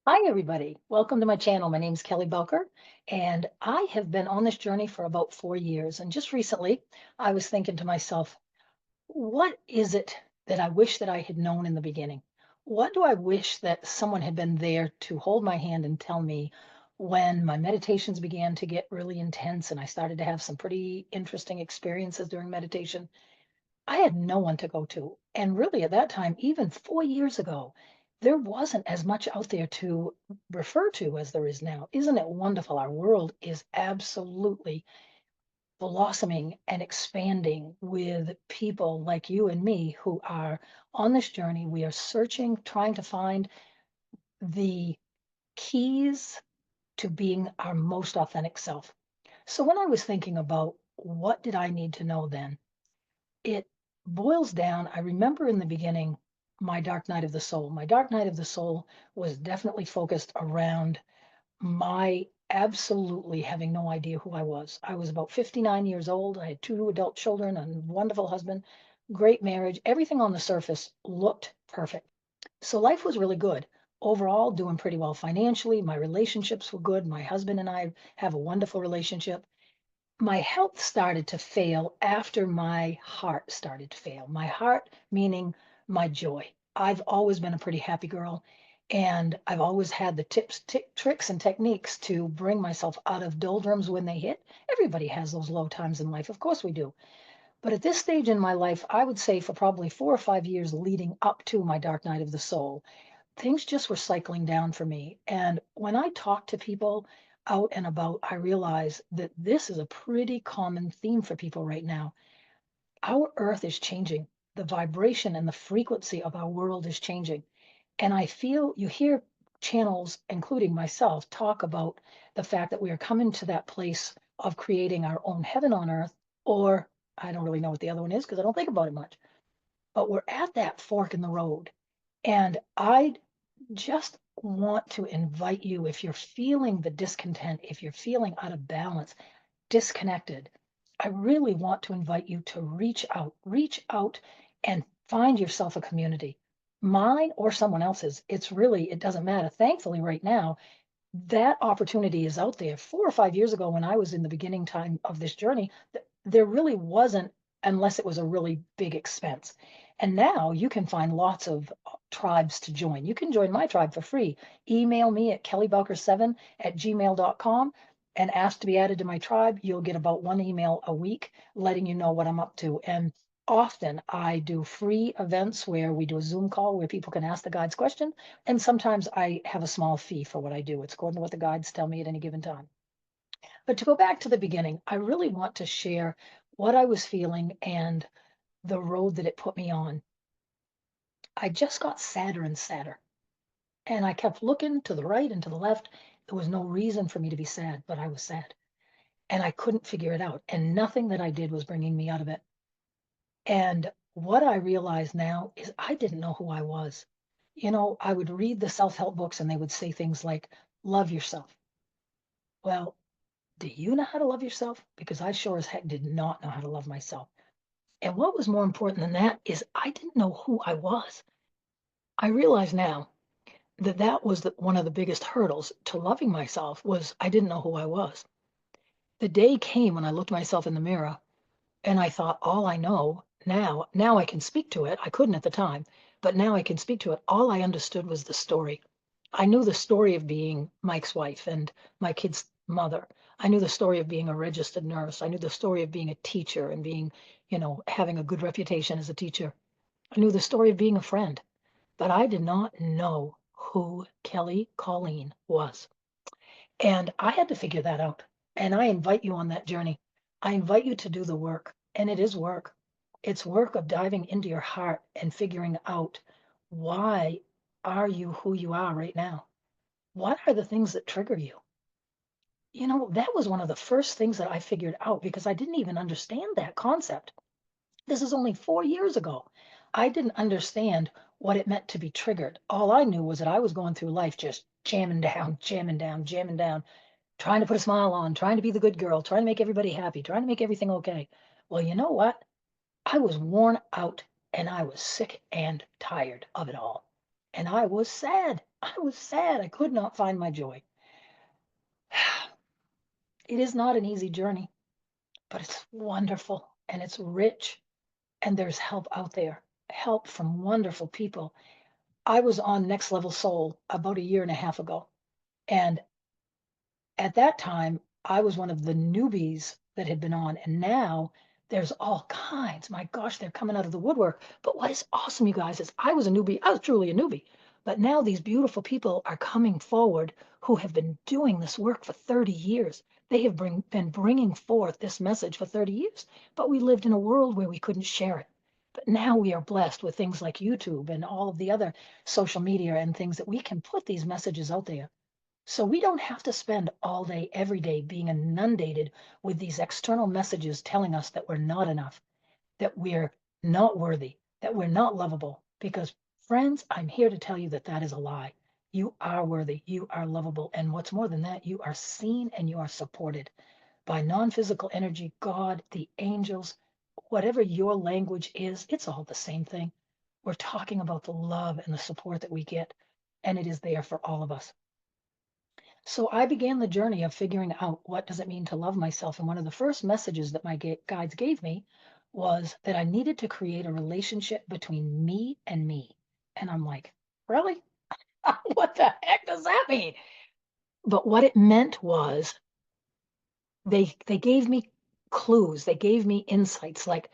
Hi, everybody. Welcome to my channel. My name's Kelly Bowker, and I have been on this journey for about 4 years. And just recently, I was thinking to myself, what is it that I wish that I had known in the beginning? What do I wish that someone had been there to hold my hand and tell me when my meditations began to get really intense and I started to have some pretty interesting experiences during meditation? I had no one to go to. And really, at that time, even 4 years ago, there wasn't as much out there to refer to as there is now. Isn't it wonderful? Our world is absolutely blossoming and expanding with people like you and me who are on this journey. We are searching, trying to find the keys to being our most authentic self. So when I was thinking about what did I need to know then, it boils down. I remember in the beginning, my dark night of the soul. My dark night of the soul was definitely focused around my absolutely having no idea who I was. I was about 59 years old. I had two adult children, a wonderful husband, great marriage. Everything on the surface looked perfect. So life was really good. Overall, doing pretty well financially. My relationships were good. My husband and I have a wonderful relationship. My health started to fail after my heart started to fail. My heart, meaning my joy. I've always been a pretty happy girl, and I've always had the tricks, and techniques to bring myself out of doldrums when they hit. Everybody has those low times in life. Of course we do. But at this stage in my life, I would say for probably 4 or 5 years leading up to my dark night of the soul, things just were cycling down for me. And when I talk to people out and about, I realize that this is a pretty common theme for people right now. Our earth is changing. The vibration and the frequency of our world is changing. And I feel you hear channels, including myself, talk about the fact that we are coming to that place of creating our own heaven on earth, or I don't really know what the other one is because I don't think about it much. But we're at that fork in the road. And I just want to invite you, if you're feeling the discontent, if you're feeling out of balance, disconnected, I really want to invite you to reach out and find yourself a community, mine or someone else's. It doesn't matter. Thankfully, right now, that opportunity is out there. 4 or 5 years ago, when I was in the beginning time of this journey, there really wasn't, unless it was a really big expense. And now you can find lots of tribes to join. You can join my tribe for free. Email me at kellybowker7@gmail.com and ask to be added to my tribe. You'll get about one email a week letting you know what I'm up to. And often I do free events where we do a Zoom call where people can ask the guides questions, and sometimes I have a small fee for what I do. It's according to what the guides tell me at any given time. But to go back to the beginning, I really want to share what I was feeling and the road that it put me on. I just got sadder and sadder. And I kept looking to the right and to the left. There was no reason for me to be sad, but I was sad. And I couldn't figure it out. And nothing that I did was bringing me out of it. And what I realize now is I didn't know who I was. I would read the self-help books and they would say things like, love yourself. Well, do you know how to love yourself? Because I sure as heck did not know how to love myself. And what was more important than that is I didn't know who I was. I realize now that that was one of the biggest hurdles to loving myself was I didn't know who I was. The day came when I looked myself in the mirror and I thought, all I know now I can speak to it. I couldn't at the time, but now I can speak to it. All I understood was the story. I knew the story of being Mike's wife and my kid's mother. I knew the story of being a registered nurse. I knew the story of being a teacher and having a good reputation as a teacher. I knew the story of being a friend, but I did not know who Kelly Colleen was. And I had to figure that out. And I invite you on that journey. I invite you to do the work. And it is work. It's work of diving into your heart and figuring out, why are you who you are right now? What are the things that trigger you? That was one of the first things that I figured out because I didn't even understand that concept. This is only 4 years ago. I didn't understand what it meant to be triggered. All I knew was that I was going through life just jamming down, jamming down, jamming down, trying to put a smile on, trying to be the good girl, trying to make everybody happy, trying to make everything okay. Well, you know what? I was worn out and I was sick and tired of it all. And I was sad. I was sad. I could not find my joy. It is not an easy journey, but it's wonderful and it's rich and there's help out there. Help from wonderful people. I was on Next Level Soul about a year and a half ago. And at that time, I was one of the newbies that had been on. And now there's all kinds. My gosh, they're coming out of the woodwork. But what is awesome, you guys, is I was a newbie. I was truly a newbie. But now these beautiful people are coming forward who have been doing this work for 30 years. They have been bringing forth this message for 30 years. But we lived in a world where we couldn't share it. But now we are blessed with things like YouTube and all of the other social media and things that we can put these messages out there. So we don't have to spend all day, every day being inundated with these external messages telling us that we're not enough, that we're not worthy, that we're not lovable. Because, friends, I'm here to tell you that that is a lie. You are worthy, you are lovable, and what's more than that, you are seen and you are supported by non physical energy, God, the angels, whatever your language is, it's all the same thing. We're talking about the love and the support that we get, and it is there for all of us. So I began the journey of figuring out what does it mean to love myself. And one of the first messages that my guides gave me was that I needed to create a relationship between me and me. And I'm like, really? What the heck does that mean? But what it meant was they gave me clues, they gave me insights. Like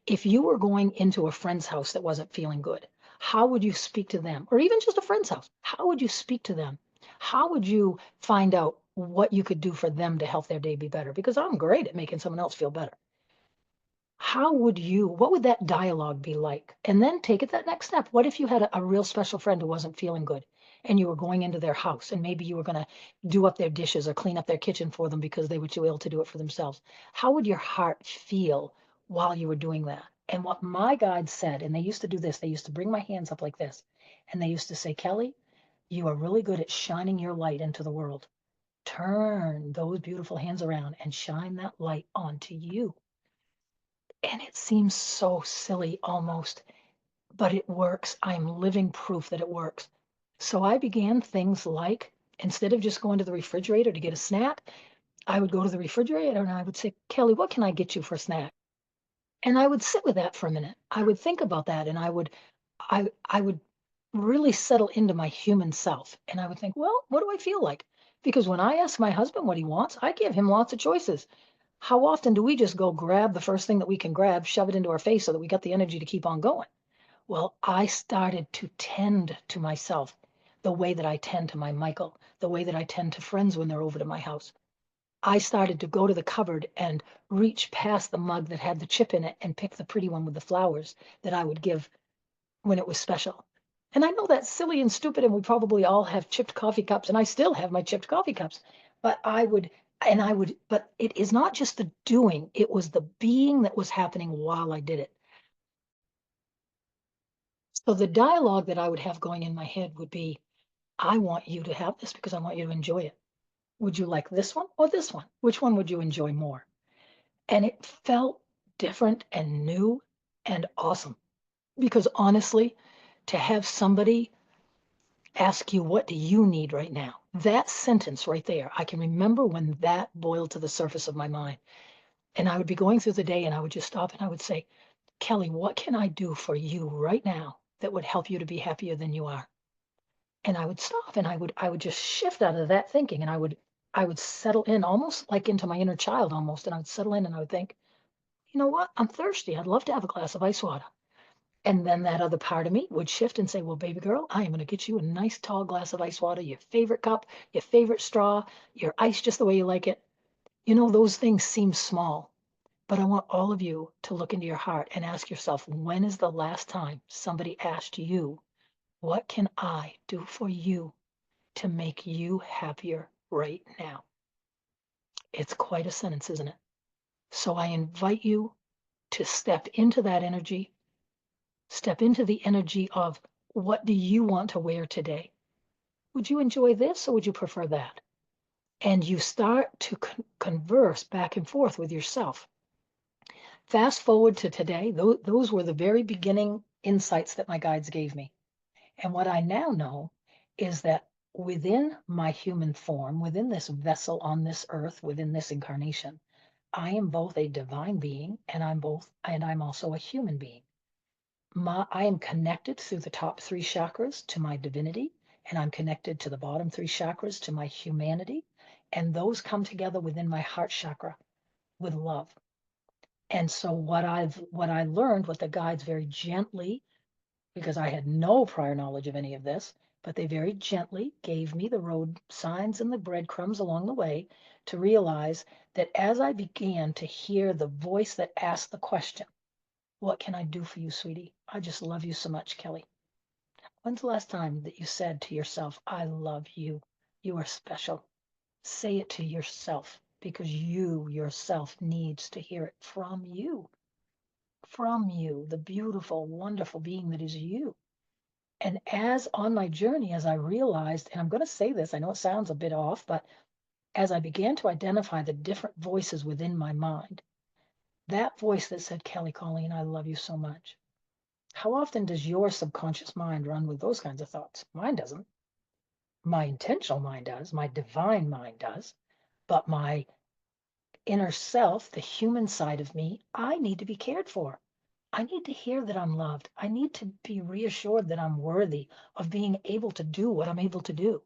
if you were going into a friend's house that wasn't feeling good, how would you speak to them? Or even just a friend's house, how would you speak to them? How would you find out what you could do for them to help their day be better? Because I'm great at making someone else feel better. What would that dialogue be like? And then take it that next step. What if you had a real special friend who wasn't feeling good and you were going into their house and maybe you were going to do up their dishes or clean up their kitchen for them because they were too ill to do it for themselves? How would your heart feel while you were doing that? And what my guide said, and they used to do this, they used to bring my hands up like this, and they used to say, Kelly, you are really good at shining your light into the world. Turn those beautiful hands around and shine that light onto you. And it seems so silly almost, but it works. I'm living proof that it works. So I began things like instead of just going to the refrigerator to get a snack, I would go to the refrigerator and I would say, Kelly, what can I get you for a snack? And I would sit with that for a minute. I would think about that and I would really settle into my human self. And I would think, well, what do I feel like? Because when I ask my husband what he wants, I give him lots of choices. How often do we just go grab the first thing that we can grab, shove it into our face so that we got the energy to keep on going? Well, I started to tend to myself the way that I tend to my Michael, the way that I tend to friends when they're over to my house. I started to go to the cupboard and reach past the mug that had the chip in it and pick the pretty one with the flowers that I would give when it was special. And I know that's silly and stupid, and we probably all have chipped coffee cups, and I still have my chipped coffee cups. But but it is not just the doing, it was the being that was happening while I did it. So the dialogue that I would have going in my head would be, I want you to have this because I want you to enjoy it. Would you like this one or this one? Which one would you enjoy more? And it felt different and new and awesome because honestly, to have somebody ask you, what do you need right now? That sentence right there, I can remember when that boiled to the surface of my mind. And I would be going through the day and I would just stop and I would say, Kelly, what can I do for you right now that would help you to be happier than you are? And I would stop and I would just shift out of that thinking and I would settle in almost like into my inner child almost. And I would settle in and I would think, you know what? I'm thirsty. I'd love to have a glass of ice water. And then that other part of me would shift and say, well, baby girl, I am going to get you a nice tall glass of ice water, your favorite cup, your favorite straw, your ice just the way you like it. You know, those things seem small, but I want all of you to look into your heart and ask yourself, when is the last time somebody asked you, what can I do for you to make you happier right now? It's quite a sentence, isn't it? So I invite you to step into that energy. Step into the energy of what do you want to wear today? Would you enjoy this or would you prefer that? And you start to converse back and forth with yourself. Fast forward to today, those were the very beginning insights that my guides gave me. And what I now know is that within my human form, within this vessel on this earth, within this incarnation, I am both a divine being and I'm also a human being. I am connected through the top three chakras to my divinity, and I'm connected to the bottom three chakras to my humanity. And those come together within my heart chakra with love. And so what I learned, what the guides very gently, because I had no prior knowledge of any of this, but they very gently gave me the road signs and the breadcrumbs along the way to realize that as I began to hear the voice that asked the question, what can I do for you, sweetie? I just love you so much, Kelly. When's the last time that you said to yourself, I love you? You are special. Say it to yourself because you yourself needs to hear it from you, the beautiful, wonderful being that is you. And as on my journey, as I realized, and I'm going to say this, I know it sounds a bit off, but as I began to identify the different voices within my mind, that voice that said, Kelly Colleen, I love you so much. How often does your subconscious mind run with those kinds of thoughts? Mine doesn't. My intentional mind does. My divine mind does. But my inner self, the human side of me, I need to be cared for. I need to hear that I'm loved. I need to be reassured that I'm worthy of being able to do what I'm able to do.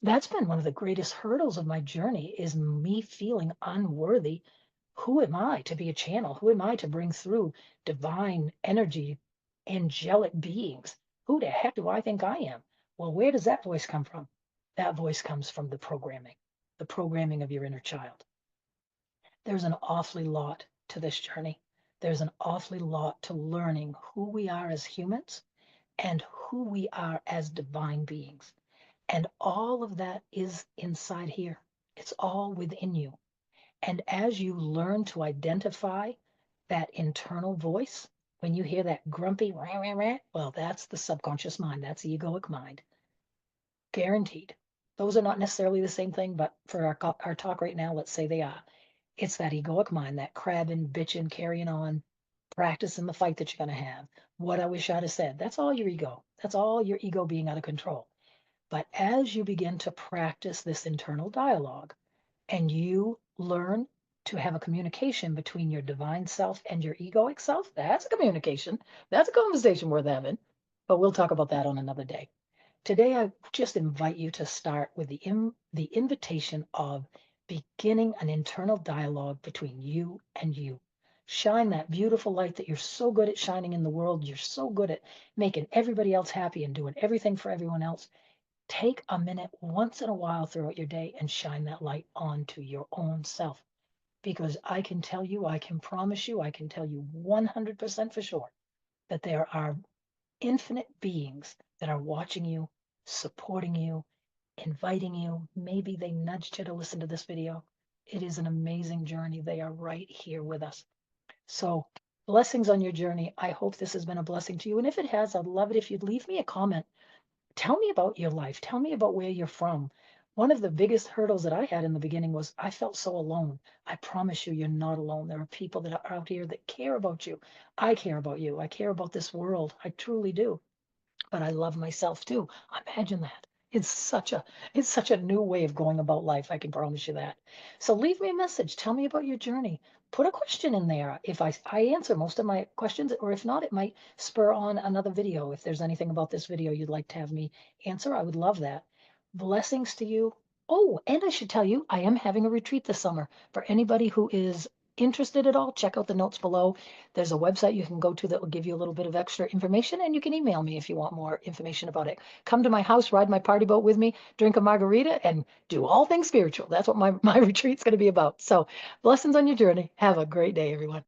That's been one of the greatest hurdles of my journey is me feeling unworthy. Who am I to be a channel? Who am I to bring through divine energy, angelic beings? Who the heck do I think I am? Well, where does that voice come from? That voice comes from the programming of your inner child. There's an awfully lot to this journey. There's an awfully lot to learning who we are as humans and who we are as divine beings. And all of that is inside here. It's all within you. And as you learn to identify that internal voice, when you hear that grumpy, rah, rah, rah, well, that's the subconscious mind. That's the egoic mind. Guaranteed. Those are not necessarily the same thing, but for our talk right now, let's say they are. It's that egoic mind, that crabbing, bitching, carrying on, practicing the fight that you're going to have. What I wish I'd have said. That's all your ego. That's all your ego being out of control. But as you begin to practice this internal dialogue and you learn to have a communication between your divine self and your egoic self, that's a communication. That's a conversation worth having. But we'll talk about that on another day. Today, I just invite you to start with the invitation of beginning an internal dialogue between you and you. Shine that beautiful light that you're so good at shining in the world. You're so good at making everybody else happy and doing everything for everyone else. Take a minute once in a while throughout your day and shine that light onto your own self. Because I can tell you, I can promise you, I can tell you 100% for sure that there are infinite beings that are watching you, supporting you, inviting you. Maybe they nudged you to listen to this video. It is an amazing journey. They are right here with us. So, blessings on your journey. I hope this has been a blessing to you. And if it has, I'd love it if you'd leave me a comment. Tell me about your life. Tell me about where you're from. One of the biggest hurdles that I had in the beginning was I felt so alone. I promise you, you're not alone. There are people that are out here that care about you. I care about you. I care about this world. I truly do. But I love myself too. Imagine that. It's such a new way of going about life. I can promise you that. So leave me a message. Tell me about your journey. Put a question in there. If I answer most of my questions, or if not, it might spur on another video. If there's anything about this video you'd like to have me answer, I would love that. Blessings to you. Oh, and I should tell you, I am having a retreat this summer. For anybody who is interested at all, check out the notes below. There's a website you can go to that will give you a little bit of extra information, and you can email me if you want more information about it. Come to my house, ride my party boat with me, drink a margarita, and do all things spiritual. That's what my retreat's going to be about. So blessings on your journey. Have a great day, everyone.